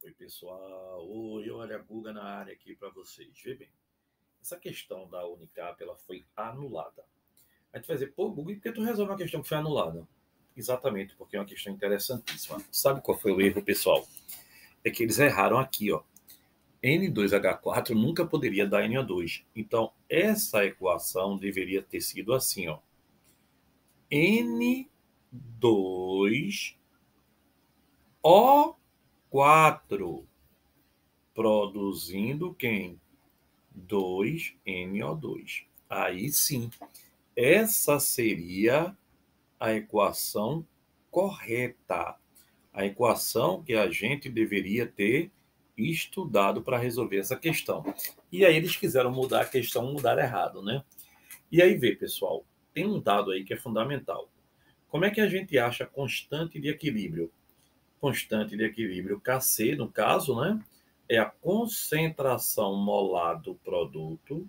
Oi, pessoal. Oi, olha a Guga na área aqui para vocês. Vê bem, essa questão da Unicap, ela foi anulada. A gente vai dizer, pô, Guga, por que tu resolve uma questão que foi anulada? Exatamente, porque é uma questão interessantíssima. Sabe qual foi o erro, pessoal? É que eles erraram aqui, ó. N2H4 nunca poderia dar NO2. Então, essa equação deveria ter sido assim, ó. N2O4 produzindo quem? 2NO2. Aí sim, essa seria a equação correta. A equação que a gente deveria ter estudado para resolver essa questão. E aí eles quiseram mudar a questão, mudar errado, né? E aí vê, pessoal, tem um dado aí que é fundamental. Como é que a gente acha constante de equilíbrio? Constante de equilíbrio Kc, no caso, né? É a concentração molar do produto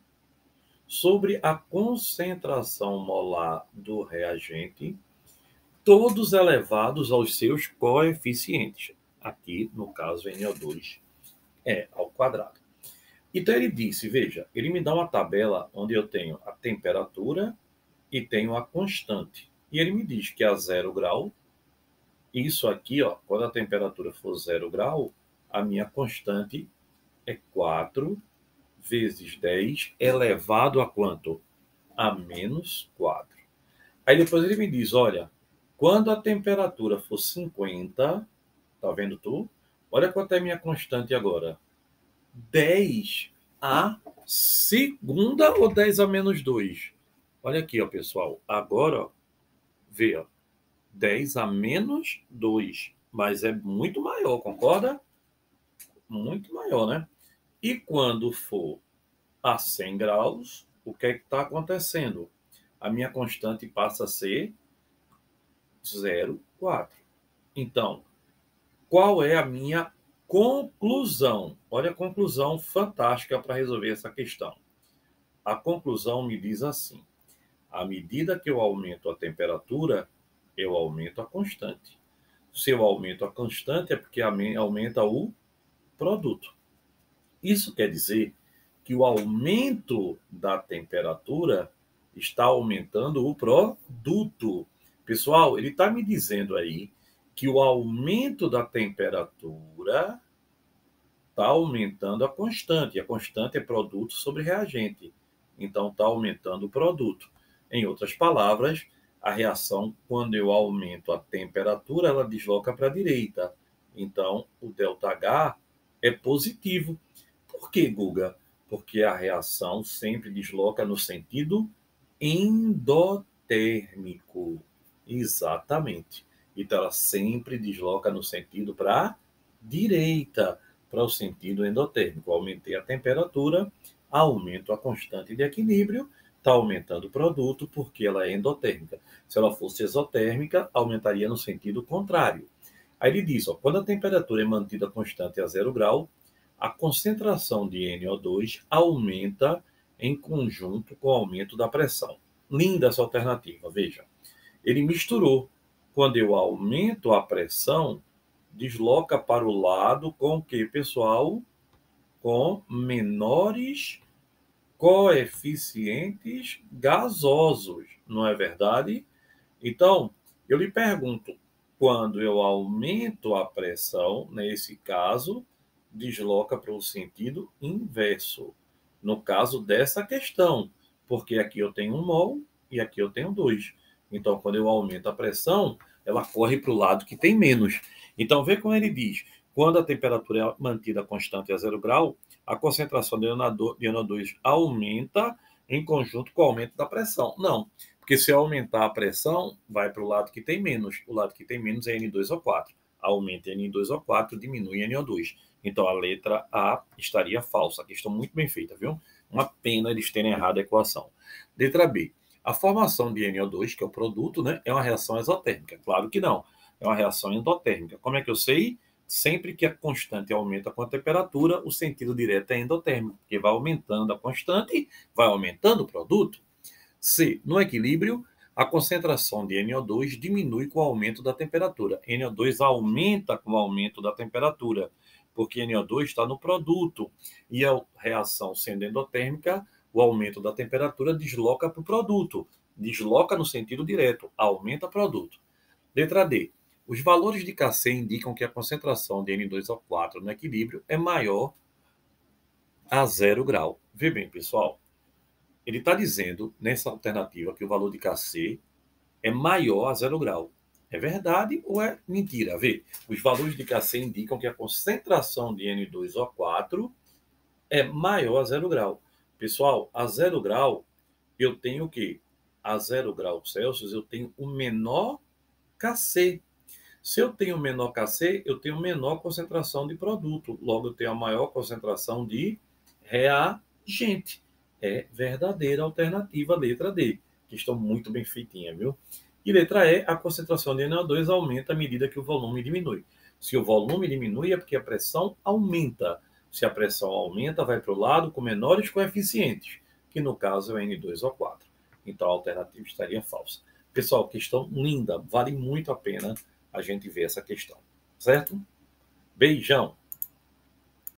sobre a concentração molar do reagente, todos elevados aos seus coeficientes. Aqui, no caso, NO2 é ao quadrado. Então ele disse, veja, ele me dá uma tabela onde eu tenho a temperatura e tenho a constante. E ele me diz que a 0 grau, isso aqui, ó, quando a temperatura for 0 grau, a minha constante é 4 vezes 10 elevado a quanto? A menos 4. Aí depois ele me diz, olha, quando a temperatura for 50, tá vendo tu? Olha quanto é a minha constante agora. 10 a segunda ou 10 a menos 2? Olha aqui, ó, pessoal. Agora, ó, vê, ó, 10 a menos 2. Mas é muito maior, concorda? Muito maior, né? E quando for a 100 graus, o que é que está acontecendo? A minha constante passa a ser 0,4. Então, qual é a minha conclusão? Olha a conclusão fantástica para resolver essa questão. A conclusão me diz assim: à medida que eu aumento a temperatura, eu aumento a constante. Se eu aumento a constante, é porque aumenta o produto. Isso quer dizer que o aumento da temperatura está aumentando o produto. Pessoal, ele está me dizendo aí que o aumento da temperatura está aumentando a constante. A constante é produto sobre reagente. Então, está aumentando o produto. Em outras palavras, a reação, quando eu aumento a temperatura, ela desloca para a direita. Então, o ΔH é positivo. Por que, Guga? Porque a reação sempre desloca no sentido endotérmico. Exatamente. Então, ela sempre desloca no sentido para a direita, para o sentido endotérmico. Aumentei a temperatura, aumento a constante de equilíbrio, está aumentando o produto porque ela é endotérmica. Se ela fosse exotérmica, aumentaria no sentido contrário. Aí ele diz, ó, quando a temperatura é mantida constante a 0 grau, a concentração de NO2 aumenta em conjunto com o aumento da pressão. Linda essa alternativa, veja. Ele misturou. Quando eu aumento a pressão, desloca para o lado com o que, pessoal? Com menores coeficientes gasosos, não é verdade? Então, eu lhe pergunto, quando eu aumento a pressão, nesse caso, desloca para o sentido inverso. No caso dessa questão, porque aqui eu tenho 1 mol e aqui eu tenho 2. Então, quando eu aumento a pressão, ela corre para o lado que tem menos. Então, vê como ele diz. Quando a temperatura é mantida constante a 0 grau, a concentração de NO2 aumenta em conjunto com o aumento da pressão. Não, porque se eu aumentar a pressão, vai para o lado que tem menos. O lado que tem menos é N2O4. Aumenta N2O4, diminui NO2. Então a letra A estaria falsa. Questão muito bem feita, viu? Uma pena eles terem errado a equação. Letra B. A formação de NO2, que é o produto, né, é uma reação exotérmica. Claro que não. É uma reação endotérmica. Como é que eu sei? Sempre que a constante aumenta com a temperatura, o sentido direto é endotérmico, porque vai aumentando a constante, vai aumentando o produto. C. No equilíbrio, a concentração de NO2 diminui com o aumento da temperatura. NO2 aumenta com o aumento da temperatura, porque NO2 está no produto. E a reação sendo endotérmica, o aumento da temperatura desloca para o produto. Desloca no sentido direto, aumenta o produto. Letra D. Os valores de Kc indicam que a concentração de N2O4 no equilíbrio é maior a 0 grau. Vê bem, pessoal. Ele está dizendo, nessa alternativa, que o valor de Kc é maior a 0 grau. É verdade ou é mentira? Vê, os valores de Kc indicam que a concentração de N2O4 é maior a 0 grau. Pessoal, a 0 grau, eu tenho o quê? A 0 graus Celsius, eu tenho o menor Kc. Se eu tenho menor Kc, eu tenho menor concentração de produto. Logo, eu tenho a maior concentração de reagente. É verdadeira alternativa, letra D, que estão muito bem feitinhas, viu? E letra E, a concentração de NO2 aumenta à medida que o volume diminui. Se o volume diminui, é porque a pressão aumenta. Se a pressão aumenta, vai para o lado com menores coeficientes, que no caso é o N2O4. Então a alternativa estaria falsa. Pessoal, questão linda, vale muito a pena a gente ver essa questão, certo? Beijão!